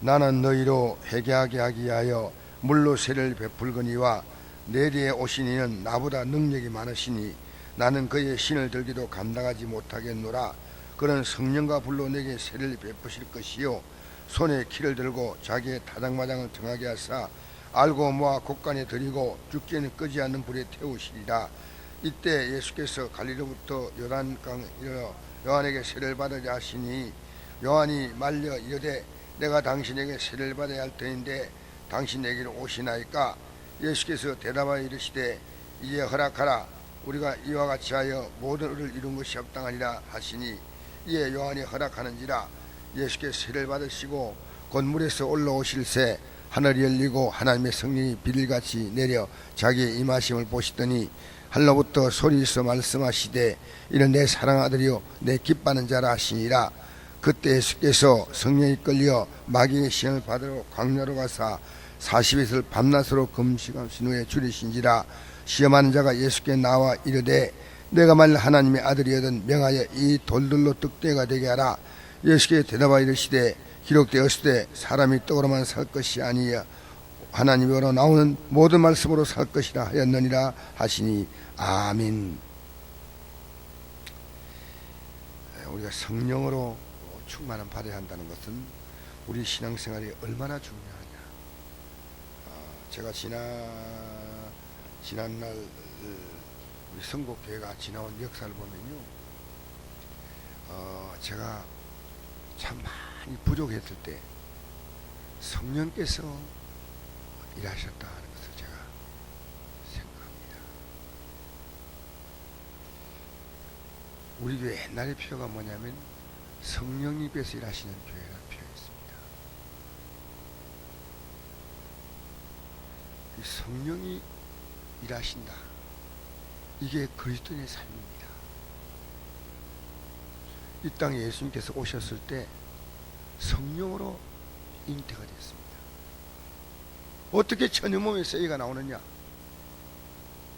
나는 너희로 회개하게 하기 위하여 물로 세를 베풀거니와 내 뒤에 오신 이는 나보다 능력이 많으시니 나는 그의 신을 들기도 감당하지 못하겠노라. 그는 성령과 불로 내게 세를 베푸실 것이요 손에 키를 들고 자기의 타작마당을 정하게 하사 알고 모아 곳간에 들이고 죽기는 끄지 않는 불에 태우시리라. 이때 예수께서 갈릴리로부터 요단강에 이르러 요한에게 세를 받으려 하시니 요한이 말려 이르되 내가 당신에게 세를 받아야 할 터인데 당신 에게로 오시나이까? 예수께서 대답하여 이르시되 이제 허락하라. 우리가 이와 같이 하여 모든 의를 이룬 것이 합당하니라 하시니 이에 요한이 허락하는지라. 예수께서 세를 받으시고 곧 물에서 올라오실새 하늘이 열리고 하나님의 성령이 비닐같이 내려 자기의 임하심을 보시더니 하늘로부터 소리에서 말씀하시되 이는 내 사랑하는 아들이요 내 기뻐하는 자라 하시니라. 그때 예수께서 성령이 끌려 마귀의 시험을 받으러 광야로 가사 40일을 밤낮으로 금식하신 후에 줄이신지라. 시험하는 자가 예수께 나와 이르되 내가 만일 하나님의 아들이거든 명하여 이 돌들로 떡대가 되게 하라. 예수께서 대답하여 이르시되 기록되었으되 사람이 떡으로만 살 것이 아니여 하나님으로 나오는 모든 말씀으로 살 것이라 하였느니라 하시니 아멘. 우리가 성령으로 충만함 받아야 한다는 것은 우리 신앙생활이 얼마나 중요하냐. 제가 지난날 우리 선곡교회가 지나온 역사를 보면요, 제가 참 많이 부족했을 때 성령께서 일하셨다 하는 것을 제가 생각합니다. 우리 교회 옛날의 표가 뭐냐면 성령님께서 일하시는 교회라는 표였습니다. 이 성령이 일하신다. 이게 그리스도인의 삶입니다. 이 땅에 예수님께서 오셨을 때 성령으로 잉태가 됐습니다. 어떻게 천여 몸에서 애가 나오느냐?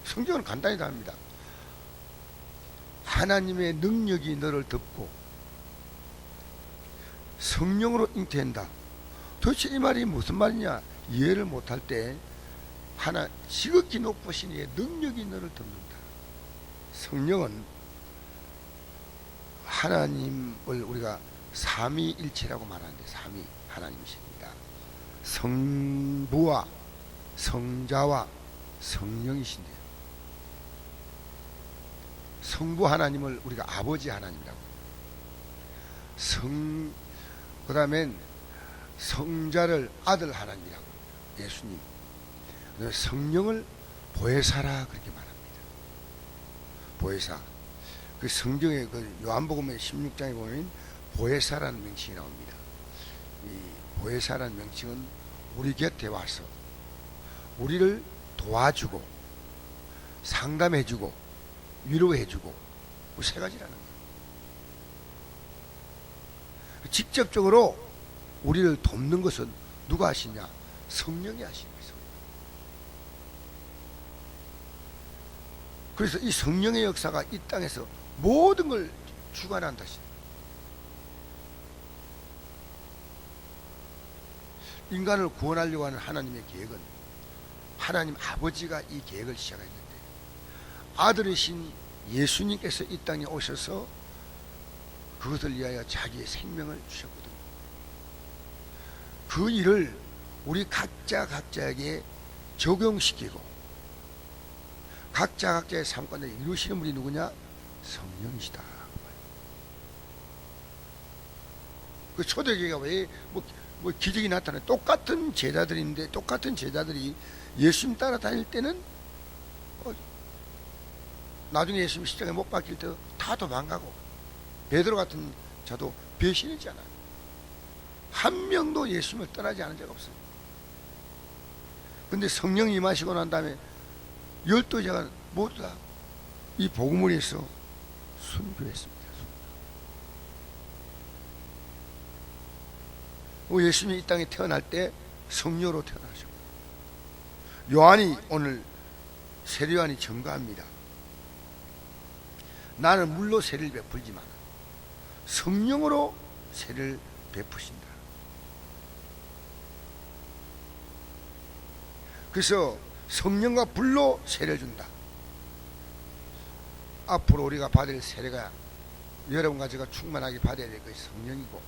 성경은 간단히 답합니다. 하나님의 능력이 너를 덮고 성령으로 잉태한다. 도대체 이 말이 무슨 말이냐? 이해를 못할 때 지극히 높으신 이의 능력이 너를 덮는다. 성령은 하나님을 우리가 삼위일체라고 말하는데 삼위 하나님이십니다. 성부와 성자와 성령이신데요. 성부 하나님을 우리가 아버지 하나님이라고, 그 다음엔 성자를 아들 하나님이라고, 예수님. 성령을 보혜사라 그렇게 말합니다. 보혜사. 그 성경의 그 요한복음의 16장에 보면 보혜사라는 명칭이 나옵니다. 이 보혜사라는 명칭은 우리 곁에 와서 우리를 도와주고 상담해주고 위로해주고 세 가지라는 거예요. 직접적으로 우리를 돕는 것은 누가 하시냐? 성령이 하시는 거예요. 그래서 이 성령의 역사가 이 땅에서 모든 걸 주관한다. 인간을 구원하려고 하는 하나님의 계획은 하나님 아버지가 이 계획을 시작했는데 아들이신 예수님께서 이 땅에 오셔서 그것을 위하여 자기의 생명을 주셨거든요. 그 일을 우리 각자에게 적용시키고 각자의 삶 가운데 이루시는 분이 누구냐? 성령이시다. 그 초대교회가 왜 뭐 기적이 나타나? 똑같은 제자들인데 똑같은 제자들이 예수님 따라다닐 때는 나중에 예수님 십자가에 못 박힐 때 다 도망가고 베드로 같은 자도 배신했잖아요. 한 명도 예수님을 떠나지 않은 자가 없어요. 근데 성령이 임하시고 난 다음에 12제가 모두 다 이 복음을 위해서 순교했습니다. 예수님이 이 땅에 태어날 때 성령으로 태어나셨고, 요한이 오늘 세례요한이 증거합니다. 나는 물로 세를 베풀지만 성령으로 세를 베푸신다. 그래서 성령과 불로 세례를 준다. 앞으로 우리가 받을 세례가 여러분과 제가 충만하게 받아야 될 것이 성령이고,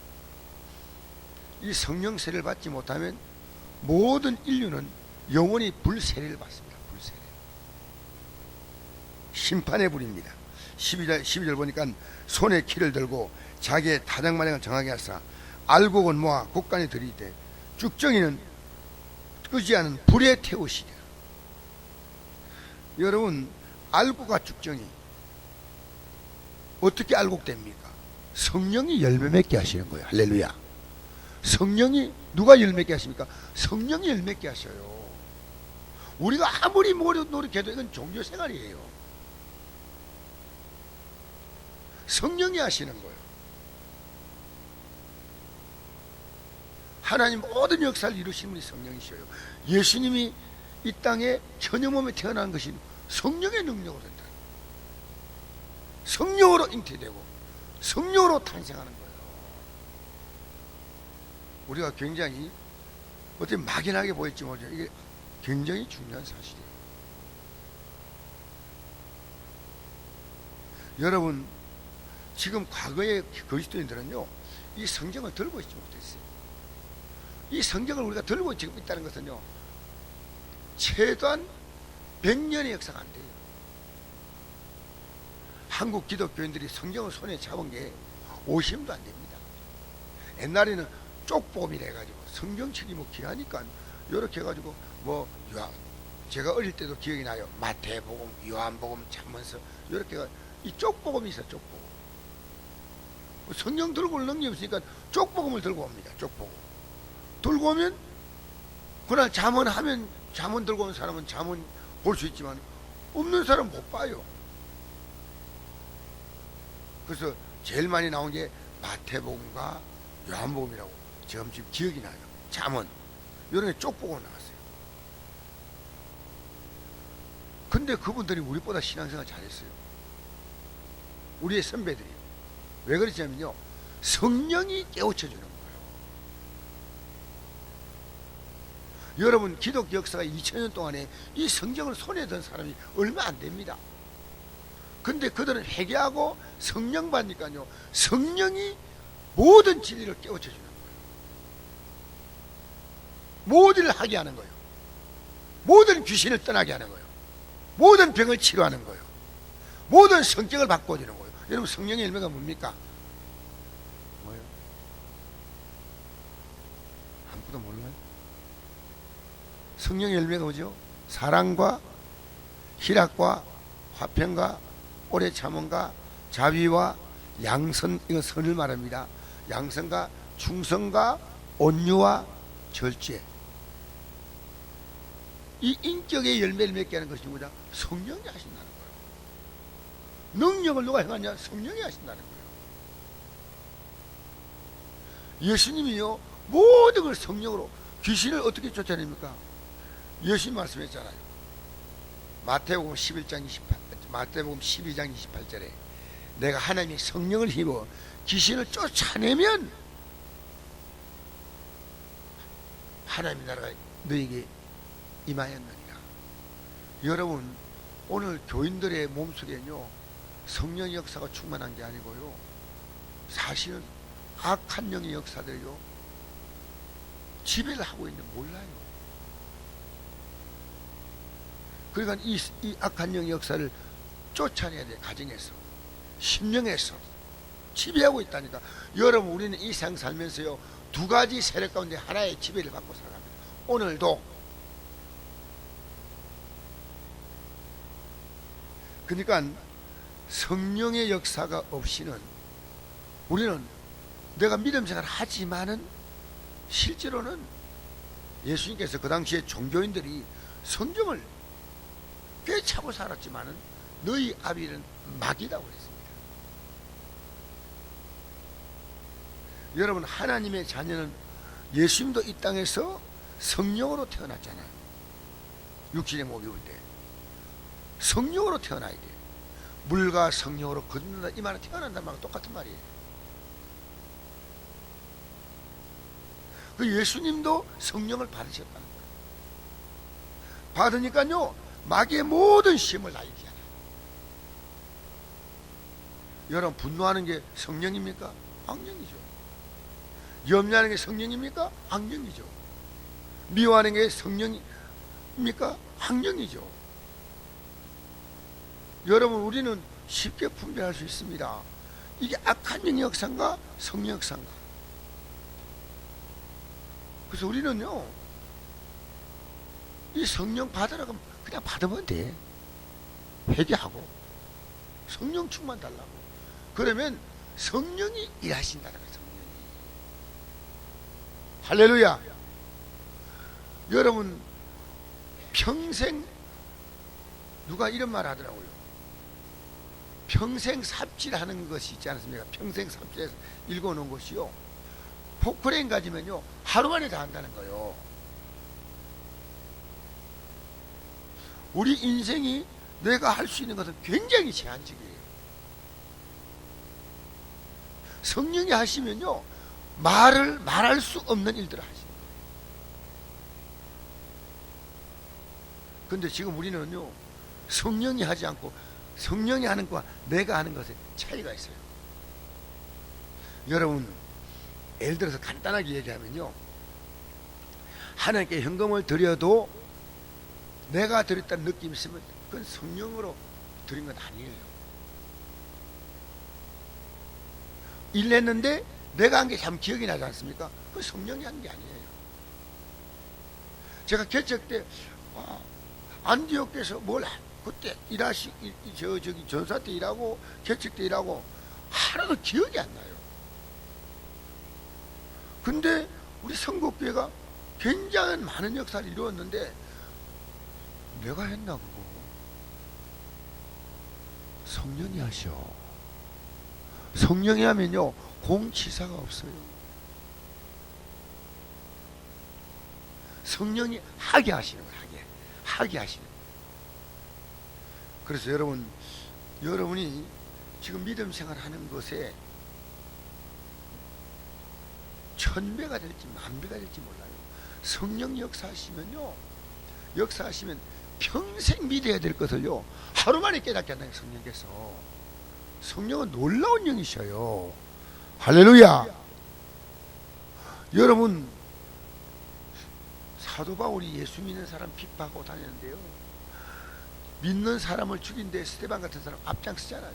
이 성령 세례를 받지 못하면 모든 인류는 영원히 불세례를 받습니다. 불세례. 심판의 불입니다. 12절 보니까 손에 키를 들고 자기의 타작마당을 정하게 하사 알곡은 모아 곡간에 들이되 쭉정이는 끄지 않은 불에 태우시리라. 여러분, 알곡과 쭉정이 어떻게 알곡됩니까? 성령이 열매 맺게 하시는 거예요. 할렐루야. 성령이, 누가 열매 맺게 하십니까? 성령이 열매 맺게 하셔요. 우리가 아무리 노력해도 이건 종교생활이에요. 성령이 하시는 거예요. 하나님 모든 역사를 이루시는 분이 성령이셔요. 예수님이 이 땅에 천여몸에 태어난 것이 성령의 능력으로 된다. 성령으로 잉태되고 성령으로 탄생하는 거예요. 우리가 굉장히 어떻게 막연하게 보일지 모르죠. 이게 굉장히 중요한 사실이에요. 여러분, 지금 과거의 그리스도인들은요, 이 성경을 들고 있지 못했어요. 이 성경을 우리가 들고 지금 있다는 것은요, 최소한 100년의 역사가 안 돼요. 한국 기독교인들이 성경을 손에 잡은 게 50년도 안 됩니다. 옛날에는 쪽복음이라 해가지고 성경책이 뭐 귀하니까 이렇게 해가지고 뭐 제가 어릴 때도 기억이 나요. 마태복음, 요한복음, 잠언서 이렇게 해가지고 이 쪽복음이 있어요. 쪽복음. 성경 들고 올 능력이 없으니까 쪽복음을 들고 옵니다. 쪽복음 들고 오면 그날 잠언하면 잠언 들고 온 사람은 잠언 볼 수 있지만 없는 사람은 못 봐요. 그래서 제일 많이 나온 게 마태복음과 요한복음이라고 지금 기억이 나요. 잠언 이런 게 쪽복음 나왔어요. 근데 그분들이 우리보다 신앙생활 잘했어요. 우리의 선배들이. 왜 그랬냐면요, 성령이 깨우쳐주는 거예요. 여러분, 기독교 역사가 2000년 동안에 이 성경을 손에 든 사람이 얼마 안 됩니다. 근데 그들은 회개하고 성령 받으니까요, 성령이 모든 진리를 깨우쳐주는 거예요. 모든 일을 하게 하는 거예요. 모든 귀신을 떠나게 하는 거예요. 모든 병을 치료하는 거예요. 모든 성격을 바꿔주는 거예요. 여러분, 성령의 열매가 뭡니까? 뭐예요? 아무도 몰라요? 성령의 열매가 뭐죠? 사랑과 희락과 화평과 오래 참음과 자비와 양선, 이건 선을 말합니다. 양선과 충성과 온유와 절제. 이 인격의 열매를 맺게 하는 것이 누구냐? 성령이 하신다는 거예요. 능력을 누가 행하냐? 성령이 하신다는 거예요. 예수님이요, 모든 걸 성령으로, 귀신을 어떻게 쫓아냅니까? 예수님 말씀했잖아요. 마태복음 12장 28절에 내가 하나님의 성령을 힘입어 귀신을 쫓아내면 하나님의 나라가 너에게 임하였느니라. 여러분, 오늘 교인들의 몸속에는요, 성령의 역사가 충만한 게 아니고요, 사실은 악한 영의 역사들요 지배를 하고 있는 몰라요. 그러니까 이 악한 영의 역사를 쫓아내야 돼. 가정에서, 심령에서 지배하고 있다니까. 여러분, 우리는 이 세상 살면서요, 두 가지 세력 가운데 하나의 지배를 받고 살아갑니다. 오늘도. 그러니까 성령의 역사가 없이는 우리는 내가 믿음 생활 하지만은 실제로는 예수님께서 그 당시에 종교인들이 성경을 꿰차고 살았지만은 너희 아비는 마귀라고 그랬습니다. 여러분, 하나님의 자녀는 예수님도 이 땅에서 성령으로 태어났잖아요. 육신의 목이 올 때 성령으로 태어나야 돼. 물과 성령으로 걷는다, 이 말은 태어난다는 말과 똑같은 말이에요. 그 예수님도 성령을 받으셨다는 거예요. 받으니까요 마귀의 모든 시험을 다 이기잖아요. 여러분, 분노하는 게 성령입니까? 악령이죠. 염려하는 게 성령입니까? 악령이죠. 미워하는 게 성령입니까? 악령이죠. 여러분, 우리는 쉽게 분별할 수 있습니다. 이게 악한 영의 역사인가 성령 역사인가. 그래서 우리는요 이 성령 받으라고 하면 그냥 받으면 돼. 회개하고 성령 충만 달라고. 그러면 성령이 일하신다는 거예요. 성령이. 할렐루야. 여러분, 평생 누가 이런 말 하더라고요. 평생 삽질하는 것이 있지 않습니까? 평생 삽질해서 읽어놓은 것이요, 포크레인 가지면요 하루 만에 다 한다는 거예요. 우리 인생이 내가 할 수 있는 것은 굉장히 제한적이에요. 성령이 하시면요 말할 수 없는 일들을 하십니다. 근데 지금 우리는요 성령이 하지 않고 성령이 하는 것과 내가 하는 것에 차이가 있어요. 여러분, 예를 들어서 간단하게 얘기하면요, 하나님께 현금을 드려도 내가 드렸다는 느낌이 있으면 그건 성령으로 드린 건 아니에요. 일 냈는데 내가 한 게 참 기억이 나지 않습니까? 그건 성령이 한 게 아니에요. 제가 개척 때 안디옥에서 뭘 그때 저기 전사 때 일하고 개척 때 일하고 하나도 기억이 안 나요. 근데 우리 성국교회가 굉장히 많은 역사를 이루었는데 내가 했나 그거? 성령이 하셔. 성령이 하면요 공치사가 없어요. 성령이 하게 하시는 거예요. 하게 하시는 거예요. 그래서 여러분이 지금 믿음 생활하는 것에 1000배가 될지 10,000배가 될지 몰라요. 성령 역사하시면 평생 믿어야 될 것을요 하루 만에 깨닫게 한다는 성령께서. 성령은 놀라운 영이셔요. 할렐루야. 여러분, 사도 바울이 예수 믿는 사람 핍박하고 다녔는데요, 믿는 사람을 죽인 데 스데반 같은 사람 앞장서잖아요.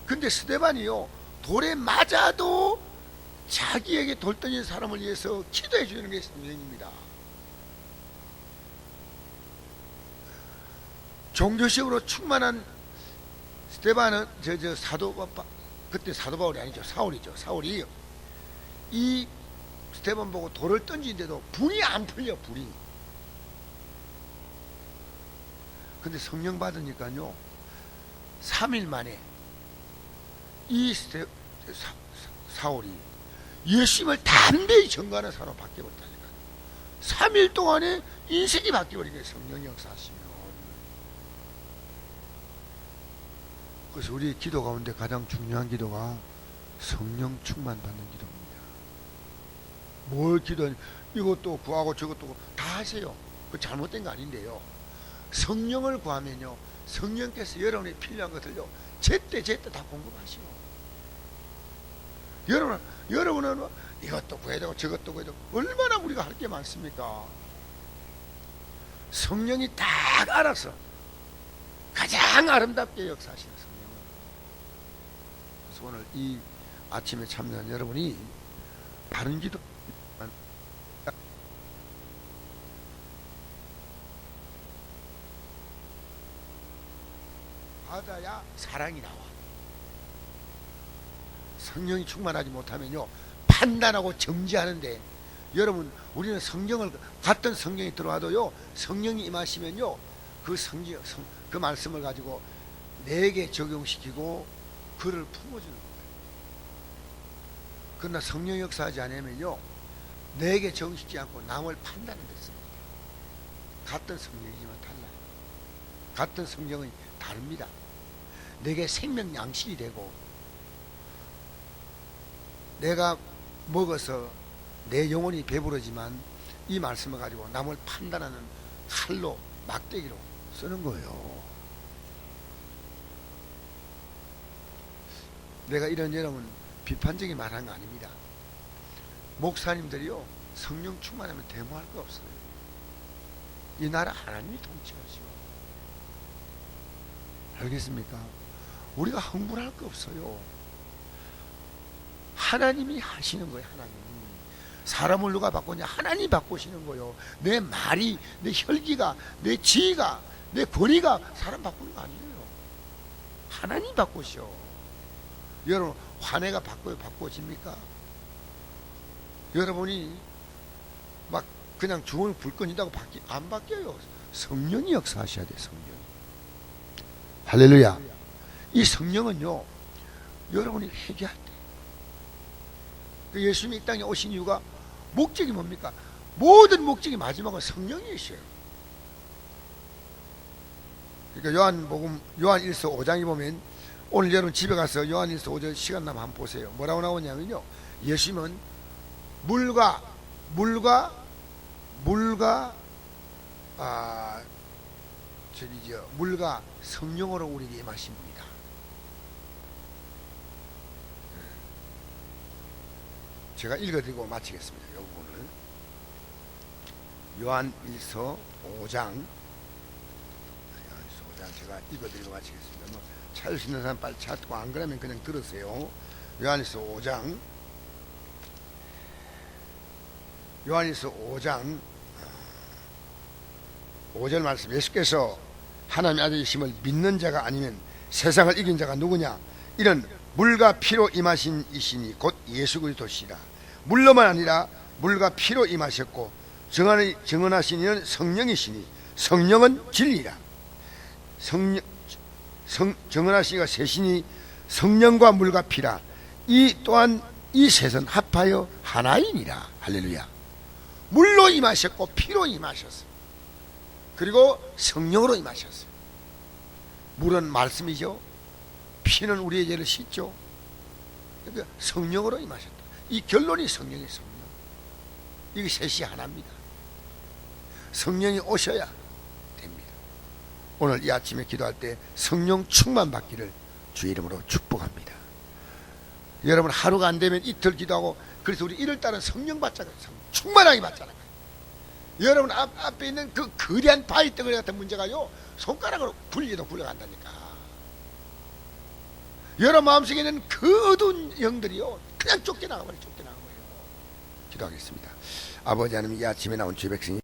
근데 스데반이요 돌에 맞아도 자기에게 돌 던진 사람을 위해서 기도해 주는 게 성령입니다. 종교식으로 충만한 스데반은 그때 사도 바울이 아니죠, 사울이죠. 사울이 이 스데반 보고 돌을 던지는데도 불이 안 풀려. 불이. 근데 성령 받으니까요 3일 만에 이 사울이 예수님을 담대히 전가하는 사람으로 바뀌어버렸다니까요. 3일 동안에 인생이 바뀌어버린 거예요, 성령이 역사하시면. 그래서 우리 기도 가운데 가장 중요한 기도가 성령 충만 받는 기도입니다. 뭘 기도하니 이것도 구하고 저것도 다 하세요. 그 잘못된 거 아닌데요, 성령을 구하면요 성령께서 여러분이 필요한 것들요 제때 다 공급하시오. 여러분은 이것도 구해야 되고 저것도 구해야 되고 얼마나 우리가 할 게 많습니까? 성령이 딱 알아서 가장 아름답게 역사하시는 성령을. 그래서 오늘 이 아침에 참여한 여러분이 다른 기도 받아야 사랑이 나와. 성령이 충만하지 못하면요 판단하고 정지하는데, 여러분, 우리는 성경을 같은 성경이 들어와도요 성령이 임하시면요 그 말씀을 가지고 내게 적용시키고 그를 품어주는 거예요. 그러나 성령 역사하지 않으면요 내게 적용시키지 않고 남을 판단을 했습니다. 같은 성령이지만 달라요. 같은 성령이 다릅니다. 내게 생명 양식이 되고 내가 먹어서 내 영혼이 배부르지만 이 말씀을 가지고 남을 판단하는 칼로, 막대기로 쓰는 거예요. 내가 이런 여러분 비판적인 말한 거 아닙니다. 목사님들이요, 성령 충만하면 데모할 거 없어요. 이 나라 하나님이 통치하시오. 알겠습니까? 우리가 흥분할 거 없어요. 하나님이 하시는 거예요. 하나님. 사람을 누가 바꾸냐? 하나님이 바꾸시는 거예요. 내 말이, 내 혈기가, 내 지위가, 내 권위가 사람 바꾸는 거 아니에요. 하나님 바꾸시오. 여러분 화내가 바꿔집니까? 여러분이 막 그냥 주원을 불 꺼진다고 안 바뀌어요. 성령이 역사하셔야 돼요. 성령이. 할렐루야. 이 성령은요, 여러분이 회개할 때, 그 예수님이 이 땅에 오신 이유가 목적이 뭡니까? 모든 목적이 마지막은 성령이셔요. 그러니까 요한복음 요한 1서 5장에 보면, 오늘 여러분 집에 가서 요한 1서 5장 시간 나면 한번 보세요. 뭐라고 나오냐면요, 예수님은 물과 성령으로 우리에게 임하신 분이다. 제가 읽어드리고 마치겠습니다. 이 부분을. 요한 1서 5장 제가 읽어드리고 마치겠습니다. 뭐 찾을 수 있는 사람 빨리 찾고, 안 그러면 그냥 들으세요. 요한일서 5장 5절 말씀. 예수께서 하나님의 아들이심을 믿는 자가 아니면 세상을 이긴 자가 누구냐? 이는 물과 피로 임하신 이시니 곧 예수 그리스도시라. 물로만 아니라 물과 피로 임하셨고 증언하신 이는 성령이시니 성령은 진리라. 증언하신 이가 셋이니 성령과 물과 피라. 이 또한 이 셋은 합하여 하나이니라. 할렐루야. 물로 임하셨고 피로 임하셨어요. 그리고 성령으로 임하셨어요. 물은 말씀이죠. 피는 우리의 죄를 씻죠. 그러니까 성령으로 임하셨다. 이 결론이 성령의 성령. 이게 셋이 하나입니다. 성령이 오셔야 됩니다. 오늘 이 아침에 기도할 때 성령 충만 받기를 주의 이름으로 축복합니다. 여러분 하루가 안 되면 이틀 기도하고, 그래서 우리 1월달은 성령 받잖아요. 충만하게 받잖아요. 여러분 앞에 있는 그 거대한 바위 덩어리 같은 문제가요, 손가락으로 굴려도 굴러간다니까. 여러분 마음속에 있는 그 어두운 영들이요, 그냥 쫓겨나가버려요. 기도하겠습니다. 아버지 하나님, 이 아침에 나온 주의 백성이